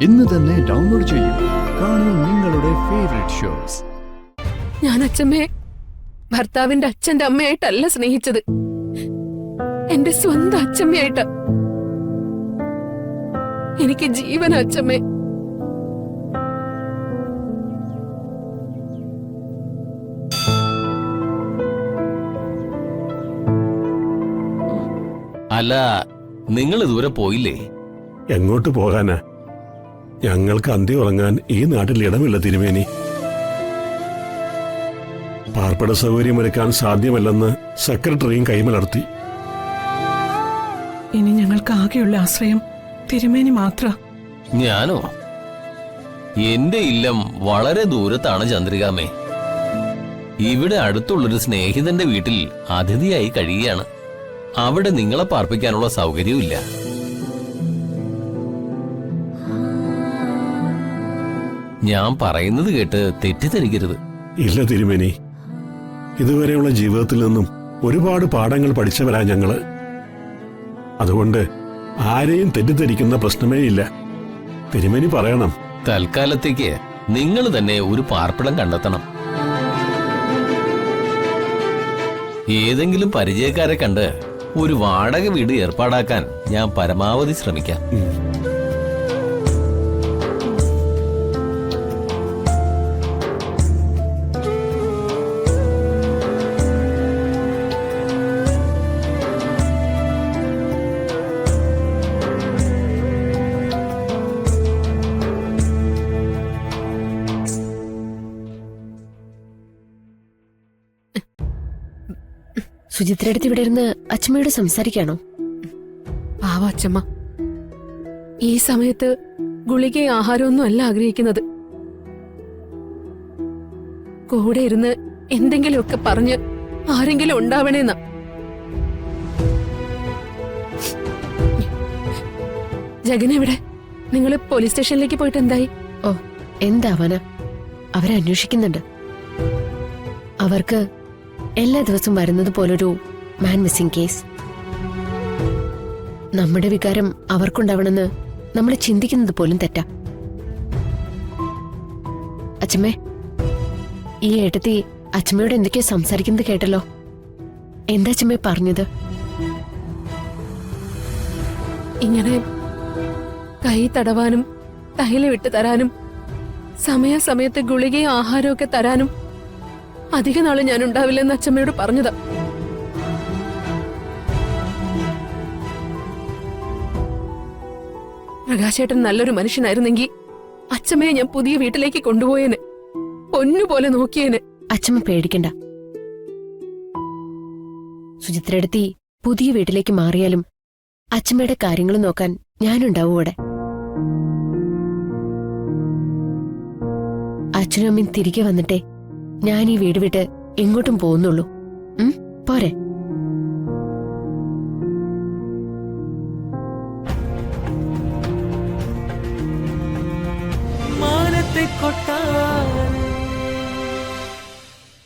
ഇന്ന് തന്നെ ഡൗൺലോഡ് ചെയ്യൂ. കാണൂ നിങ്ങളുടെ ഫേവറേറ്റ് ഷോസ്. ഞാൻ അച്ഛമ്മയെ ഭർത്താവിന്റെ അച്ഛന്റെ അമ്മയായിട്ടല്ല സ്നേഹിച്ചത്, എന്റെ സ്വന്തം അച്ഛമ്മയായിട്ട്. എനിക്ക് ജീവന അച്ഛമ്മേ. അല്ല, നിങ്ങൾ ദൂരെ പോയില്ലേ? എങ്ങോട്ട് പോകാനാ? ഞങ്ങൾക്ക് അന്തി ഉറങ്ങാൻ ഈ നാട്ടിൽ ഇടമില്ല തിരുമേനി. പാർപ്പിട സൗകര്യമൊരുക്കാൻ സാധ്യമല്ലെന്ന് സെക്രട്ടറിയും കൈമലർത്തി. ഇനി ഞങ്ങൾക്ക് ആകെയുള്ള ആശ്രയം തിരുമേനി മാത്ര. ഞാനോ? എന്റെ ഇല്ലം വളരെ ദൂരത്താണ് ചന്ദ്രികാമേ. ഇവിടെ അടുത്തുള്ളൊരു സ്നേഹിതന്റെ വീട്ടിൽ അതിഥിയായി കഴിയുകയാണ്. അവിടെ നിങ്ങളെ പാർപ്പിക്കാനുള്ള സൗകര്യമില്ല. ഞാൻ പറയുന്നത് കേട്ട് തെറ്റിദ്ധരിക്കരുത്. ഇല്ല തിരുമേനി, ഇതുവരെയുള്ള ജീവിതത്തിൽ നിന്നും ഒരുപാട് പാഠങ്ങൾ പഠിച്ചവരാ ഞങ്ങള്. അതുകൊണ്ട് ആരെയും തെറ്റിദ്ധരിക്കുന്ന പ്രശ്നമേ ഇല്ല. തിരുമേനി പറയണം. തൽക്കാലത്തേക്ക് നിങ്ങൾ തന്നെ ഒരു പാർപ്പിടം കണ്ടെത്തണം. ഏതെങ്കിലും പരിചയക്കാരെ കണ്ട് ഒരു വാടക വീട് ഏർപ്പാടാക്കാൻ ഞാൻ പരമാവധി ശ്രമിക്കാം. സുചിത്രടുത്ത് ഇവിടെ ഇരുന്ന് അച്ഛമ്മയോട് സംസാരിക്കാണോ? പാവ അച്ഛമ്മ ഈ സമയത്ത് ഗുളികയും ആഹാരമൊന്നും അല്ല ആഗ്രഹിക്കുന്നത്. കൂടെ ഇരുന്ന് എന്തെങ്കിലുമൊക്കെ പറഞ്ഞ് ആരെങ്കിലും ഉണ്ടാവണേന്ന. ജഗനെവിടെ? നിങ്ങള് പോലീസ് സ്റ്റേഷനിലേക്ക് പോയിട്ട് എന്തായി? ഓ, എന്താവാനാ, അവരന്വേഷിക്കുന്നുണ്ട്. അവർക്ക് എല്ലാ ദിവസവും വരുന്നത് പോലൊരു മാൻ മിസ്സിംഗ് കേസ്. നമ്മുടെ വികാരം അവർക്കുണ്ടാവണമെന്ന് നമ്മൾ ചിന്തിക്കുന്നത് പോലും തെറ്റാ. അച്ഛമ്മേ, ഈ ഏട്ടത്തി അച്ഛമ്മയോട് എന്തൊക്കെയോ സംസാരിക്കുന്നത് കേട്ടല്ലോ. എന്താ അച്ഛമ്മേ പറഞ്ഞത്? ഇങ്ങനെ കൈ തടവാനും തൈല വിട്ട് തരാനും സമയാസമയത്ത് ഗുളികയും ആഹാരമൊക്കെ തരാനും അധിക നാള് ഞാൻ ഉണ്ടാവില്ലെന്ന് അച്ഛമ്മയോട് പറഞ്ഞതാ. പ്രകാശേട്ടൻ നല്ലൊരു മനുഷ്യനായിരുന്നെങ്കിൽ അച്ഛമ്മയെ ഞാൻ പുതിയ വീട്ടിലേക്ക് കൊണ്ടുപോയേന്, പൊന്നുപോലെ നോക്കിയേന്. അച്ഛമ്മ പേടിക്കണ്ട. സുചിത്രടുത്തി പുതിയ വീട്ടിലേക്ക് മാറിയാലും അച്ഛമ്മയുടെ കാര്യങ്ങൾ നോക്കാൻ ഞാനുണ്ടാവും അവിടെ. അച്ഛനും അമ്മയും തിരികെ വന്നിട്ടേ ഞാൻ ഈ വീട് വിട്ട് എങ്ങോട്ടും പോകുന്നുള്ളൂ. പോരെ?